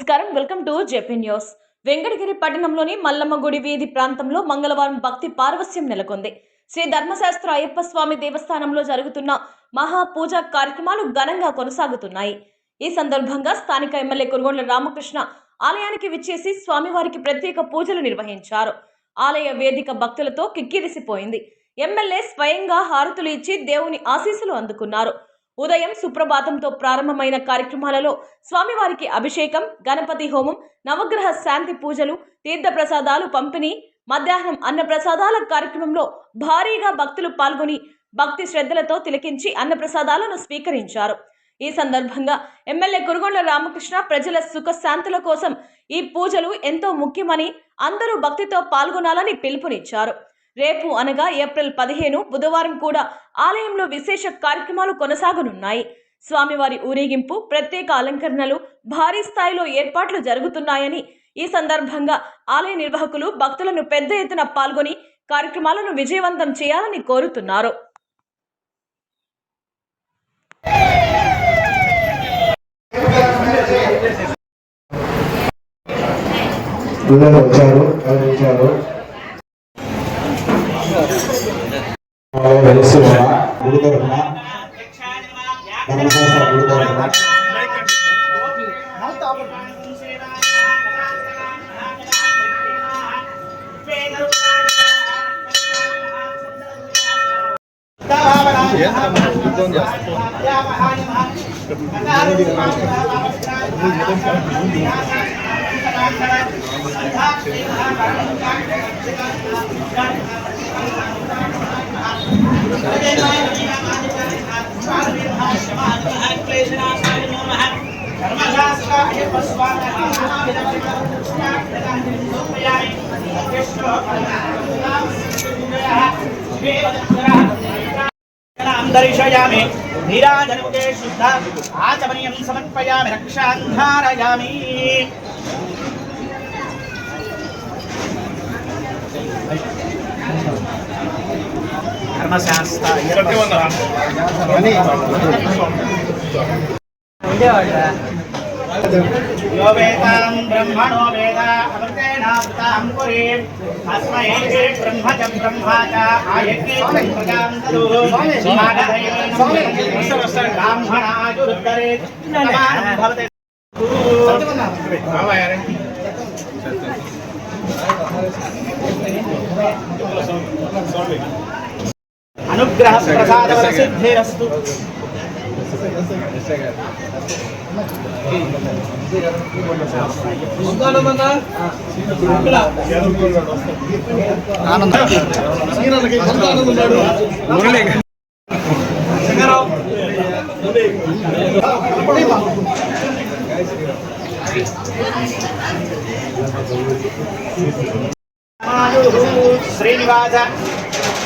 నమస్కారం, welcome to JP news. Venkatagiri పట్టణంలోని మల్లమ్మ గుడి వీధి ప్రాంతంలో మంగళవారం భక్తి పారవస్యం నెలకొంది. శ్రీ ధర్మశాస్త్ర అయ్యప్ప స్వామి దేవస్థానంలో జరుగుతున్న మహా పూజా కార్యక్రమాలు ఘనంగా కొనసాగుతున్నాయి. ఈ సందర్భంగా స్థానిక ఎమ్మెల్యే కురుగొండ్ల రామకృష్ణ ఆలయానికి విచ్చేసి స్వామివారికి ప్రత్యేక పూజలు నిర్వహించారు. ఆలయ వేదిక భక్తులతో కిక్కిరిసిపోయింది. ఎమ్మెల్యే స్వయంగా హారతులు ఇచ్చి దేవుని ఆశీస్సులు అందుకున్నారు. ఉదయం సుప్రభాతంతో ప్రారంభమైన కార్యక్రమాలలో స్వామివారికి అభిషేకం, గణపతి హోమం, నవగ్రహ శాంతి పూజలు, తీర్థప్రసాదాలు పంపిణీ, మధ్యాహ్నం అన్నప్రసాదాల కార్యక్రమంలో భారీగా భక్తులు పాల్గొని భక్తి శ్రద్ధలతో తిలకించి అన్నప్రసాదాలను స్వీకరించారు. ఈ సందర్భంగా ఎమ్మెల్యే కురుగొండ్ల రామకృష్ణ ప్రజల సుఖశాంతుల కోసం ఈ పూజలు ఎంతో ముఖ్యమని అందరూ భక్తితో పాల్గొనాలని పిలుపునిచ్చారు. రేపు అనగా ఏప్రిల్ 15 బుధవారం కూడా ఆలయంలో విశేష కార్యక్రమాలు కొనసాగనున్నాయి. స్వామివారి ఊరేగింపు, ప్రత్యేక అలంకరణలు, భారీ స్థాయిలో ఏర్పాట్లు జరుగుతున్నాయని ఈ సందర్భంగా ఆలయ నిర్వాహకులు భక్తులను పెద్ద ఎత్తున పాల్గొని కార్యక్రమాలను విజయవంతం చేయాలని కోరుతున్నారు. दर्शयामि नीराजनमुखे शुद्ध आचमनीयं समर्पयामि रक्षां धारयामि धर्मशास्त्र यो वेदां ब्रह्मणो वेद अमृतेनावृतां पुरीं अस्मै ब्रह्म च ब्रह्मा च आयज्ञे प्रजां ददुः ब्राह्मणायुरुद्धरे नमानं भवते अनुग्रह प्रसाद सिद्धिरस्तु श्रीनिवास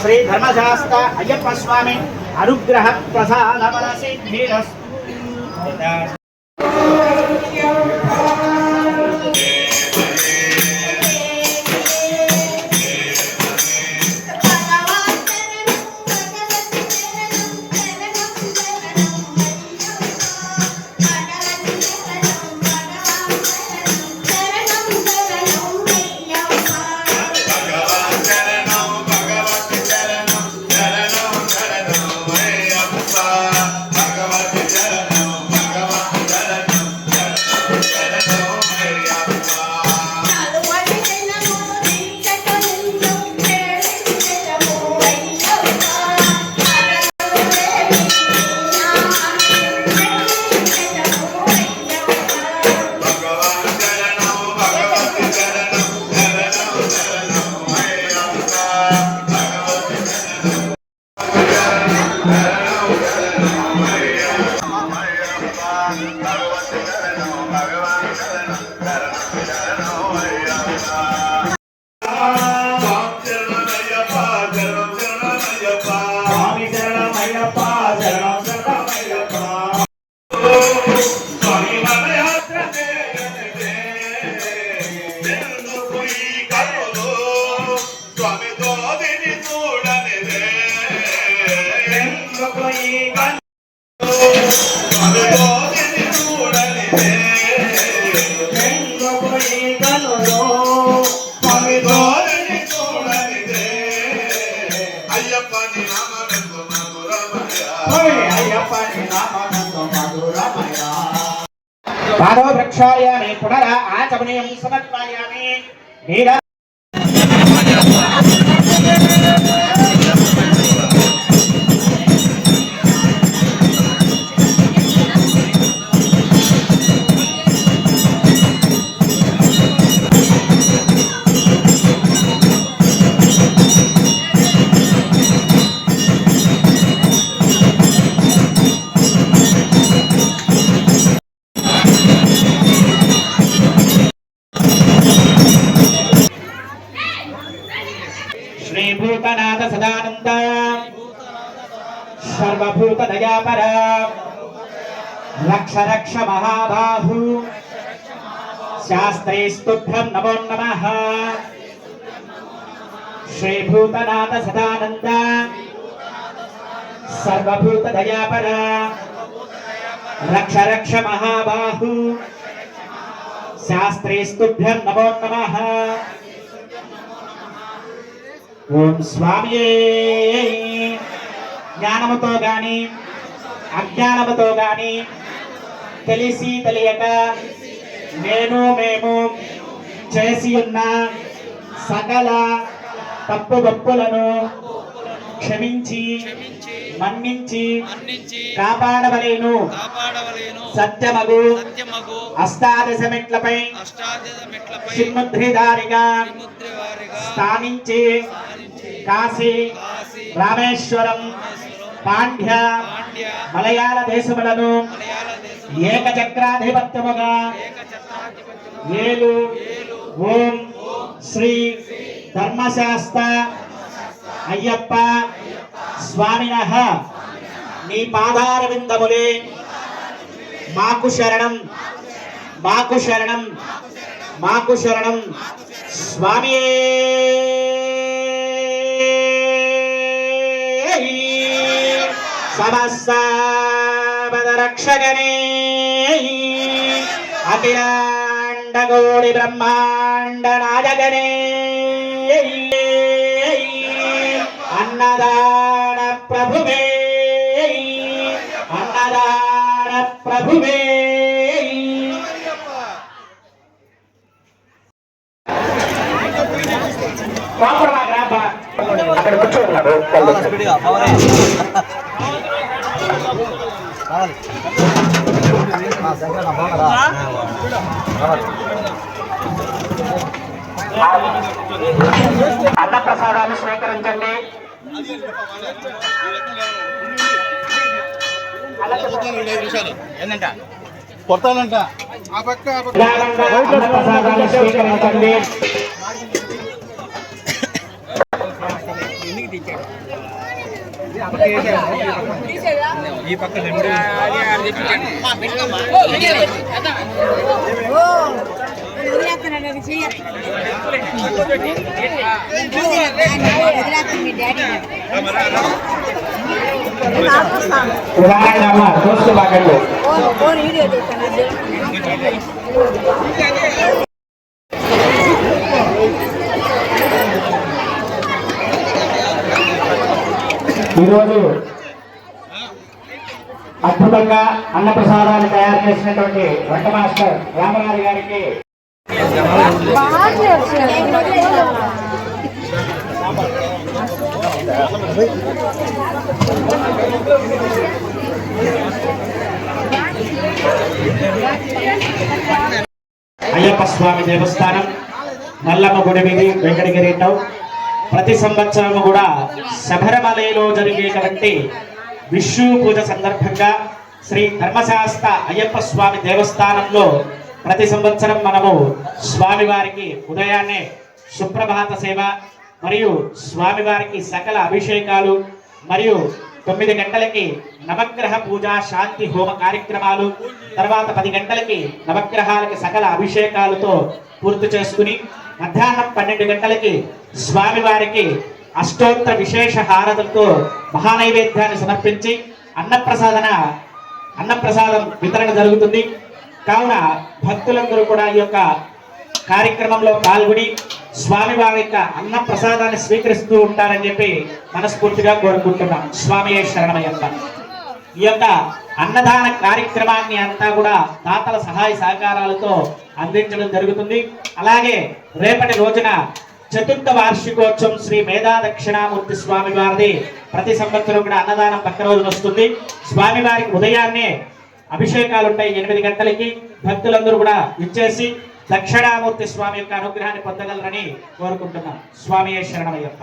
श्री धर्मशास्त्र अय्यप्प स्वामी अनुग्रह प्रसाद सिद्धिरस्तु पादो प्रक्षालयामि पुनः आचमनीयं समर्पयामि नीरा भूतनाथ सदानंद सर्वभूत दयापर रक्ष रक्ष महाबाहु शास्त्रेस्तुभ्यं नमो नमः श्री भूतनाथ सदानंद सर्वभूत दयापर रक्ष रक्ष महाबाहु शास्त्रेस्तुभ्यं नमो नमः ఓం స్వామియే జ్ఞానముతో గాని అజ్ఞానముతో గాని తెలిసి తెలియక నేను మేము చేసి ఉన్న సకల తప్పు గొప్పలను క్షమించి మన్నించి కాపాడవలేను సత్యమగు అష్టాదశ మెట్లపై చిన్ముద్రిధారిగా స్థానించి కాశీ రామేశ్వరం పాండ్య మలయాళ దేశములను ఏకచక్రాధిపత్యముగా ఏలు ఓం శ్రీ ధర్మశాస్త్ర అయ్యప్ప స్వామినః నీ పాదార విందములే మాకు శరణం మాకు శరణం మాకు శరణం స్వామియే సమస్త పదరక్షగణే అఖిలాండకోటి బ్రహ్మాండ నాయకనే అన్నదాన ప్రభువే అన్నదాన ప్రభువే అక్కడ కూర్చోన్నాడు అన్న ప్రసాదాన్ని స్వీకరించండి. కొట్టాలంట అన్న ప్రసాదాన్ని స్వీకరించండి. ఈ పక్క ఈరోజు అద్భుతంగా అన్నప్రసాదాన్ని తయారు చేసినటువంటి వంట మాస్టర్ రామగారి గారికి అయ్యప్ప స్వామి దేవస్థానం మల్లమ్మ గుడి వీధి వెంకటగిరి టౌన్ ప్రతి సంవత్సరం కూడా శబరిమలలో జరిగేటువంటి విషు పూజ సందర్భంగా శ్రీ ధర్మశాస్త్ర అయ్యప్ప స్వామి దేవస్థానంలో ప్రతి సంవత్సరం మనము స్వామివారికి ఉదయాన్నే సుప్రభాత సేవ మరియు స్వామివారికి సకల అభిషేకాలు మరియు 9 గంటలకి నవగ్రహ పూజ శాంతి హోమ కార్యక్రమాలు తర్వాత 10 గంటలకి నవగ్రహాలకి సకల అభిషేకాలతో పూర్తి చేసుకుని మధ్యాహ్నం 12 గంటలకి స్వామివారికి అష్టోత్తర విశేష హారతులతో మహానైవేద్యాన్ని సమర్పించి అన్నప్రసాదం వితరణ జరుగుతుంది. కావున భక్తులందరూ కూడా ఈ యొక్క కార్యక్రమంలో పాల్గొని స్వామివారి యొక్క అన్న ప్రసాదాన్ని స్వీకరిస్తూ ఉంటారని చెప్పి మనస్ఫూర్తిగా కోరుకుంటున్నాం. స్వామియే శరణమయ్యప్ప. ఈ యొక్క అన్నదాన కార్యక్రమాన్ని అంతా కూడా దాతల సహాయ సహకారాలతో అందించడం జరుగుతుంది. అలాగే రేపటి రోజున చతుర్థ వార్షికోత్సవం శ్రీ మేధా దక్షిణామూర్తి స్వామి వారిది ప్రతి సంవత్సరం కూడా అన్నదానం పక్క రోజున వస్తుంది. స్వామి వారికి ఉదయాన్నే అభిషేకాలు ఉంటాయి 8 గంటలకి. భక్తులందరూ కూడా ఇచ్చేసి దక్షిణామూర్తి స్వామి యొక్క అనుగ్రహాన్ని పొందగలరని కోరుకుంటున్నాం. స్వామి శరణమయ్యప్ప.